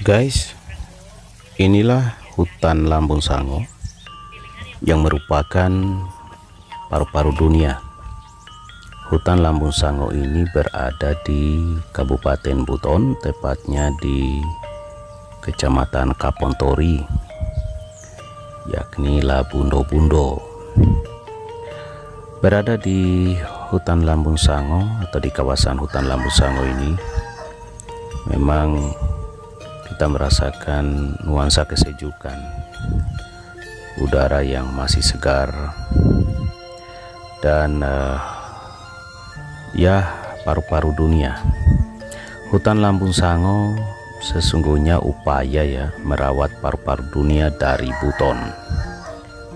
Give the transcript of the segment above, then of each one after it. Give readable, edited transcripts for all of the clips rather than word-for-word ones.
Guys, inilah hutan Lambung Sango yang merupakan paru-paru dunia. Hutan Lambung Sango ini berada di Kabupaten Buton, tepatnya di Kecamatan Kapontori, yakni Labundo-Bundo. Berada di hutan Lambung Sango atau di kawasan hutan Lambung Sango ini, memang kita merasakan nuansa kesejukan, udara yang masih segar, dan ya paru-paru dunia. Hutan Lambung Sango sesungguhnya upaya ya merawat paru-paru dunia dari Buton,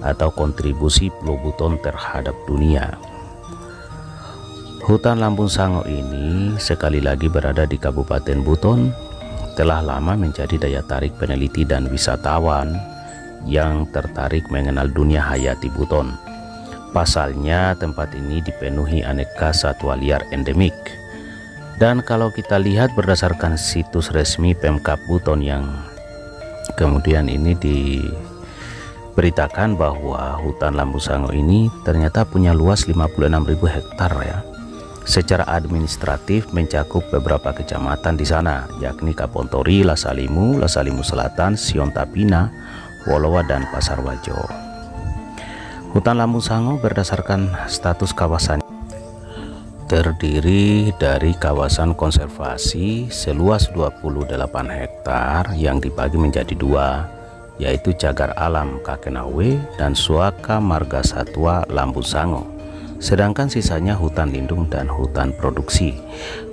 atau kontribusi Pulau Buton terhadap dunia. Hutan Lambung Sango ini sekali lagi berada di Kabupaten Buton, telah lama menjadi daya tarik peneliti dan wisatawan yang tertarik mengenal dunia hayati Buton. Pasalnya tempat ini dipenuhi aneka satwa liar endemik. Dan kalau kita lihat berdasarkan situs resmi Pemkab Buton yang kemudian ini diberitakan bahwa hutan Lambung Sango ini ternyata punya luas 56.000 hektar ya. Secara administratif mencakup beberapa kecamatan di sana, yakni Kapontori, Lasalimu, Lasalimu Selatan, Siontapina, Wolowa, dan Pasar Wajo. Hutan Lambung Sango berdasarkan status kawasan terdiri dari kawasan konservasi seluas 28 hektar yang dibagi menjadi dua, yaitu Cagar Alam Kakenawe dan Suaka Marga Satwa Lambung Sango. Sedangkan sisanya hutan lindung dan hutan produksi.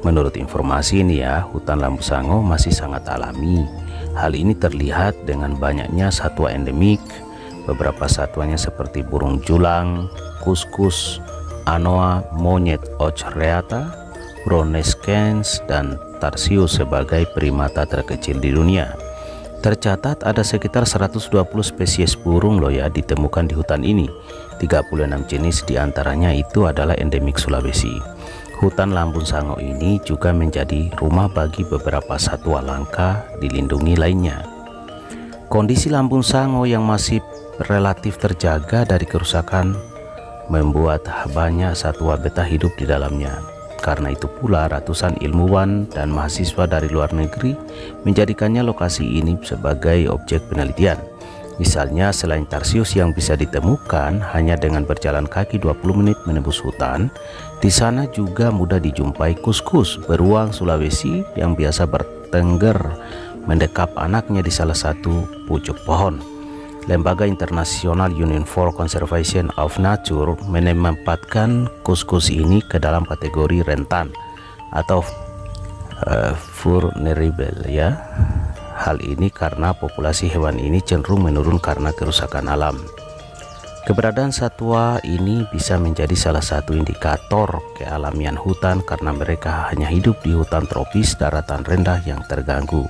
Menurut informasi ini ya, hutan Lambung Sango masih sangat alami. Hal ini terlihat dengan banyaknya satwa endemik. Beberapa satwanya seperti burung julang, kuskus, anoa, monyet ochreata, broneskens, dan tarsius sebagai primata terkecil di dunia. Tercatat ada sekitar 120 spesies burung loh ya ditemukan di hutan ini. 36 jenis diantaranya itu adalah endemik Sulawesi. Hutan Lambung Sango ini juga menjadi rumah bagi beberapa satwa langka dilindungi lainnya. Kondisi Lambung Sango yang masih relatif terjaga dari kerusakan membuat banyak satwa betah hidup di dalamnya. Karena itu pula ratusan ilmuwan dan mahasiswa dari luar negeri menjadikannya lokasi ini sebagai objek penelitian. Misalnya selain tarsius yang bisa ditemukan hanya dengan berjalan kaki 20 menit menembus hutan, di sana juga mudah dijumpai kuskus beruang Sulawesi yang biasa bertengger mendekap anaknya di salah satu pucuk pohon. Lembaga internasional Union for Conservation of Nature menempatkan kuskus ini ke dalam kategori rentan atau vulnerable ya. Hal ini karena populasi hewan ini cenderung menurun karena kerusakan alam. Keberadaan satwa ini bisa menjadi salah satu indikator kealamian hutan karena mereka hanya hidup di hutan tropis daratan rendah yang terganggu.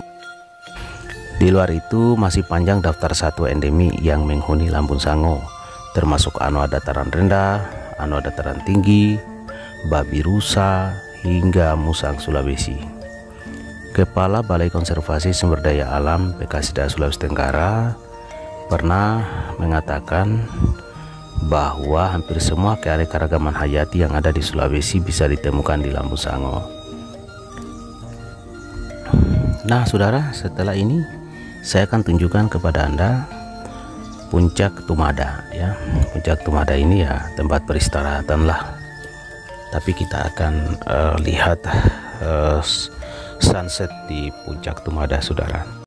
Di luar itu masih panjang daftar satwa endemik yang menghuni Lambung Sango, termasuk anoa dataran rendah, anoa dataran tinggi, babi rusa, hingga musang Sulawesi. Kepala Balai Konservasi Sumber Daya Alam Bekasida Sulawesi Tenggara pernah mengatakan bahwa hampir semua keanekaragaman hayati yang ada di Sulawesi bisa ditemukan di Lambung Sango. Nah saudara, setelah ini saya akan tunjukkan kepada Anda Puncak Tumada ya. Puncak Tumada ini ya tempat peristirahatan lah, tapi kita akan lihat sunset di Puncak Tumada saudara.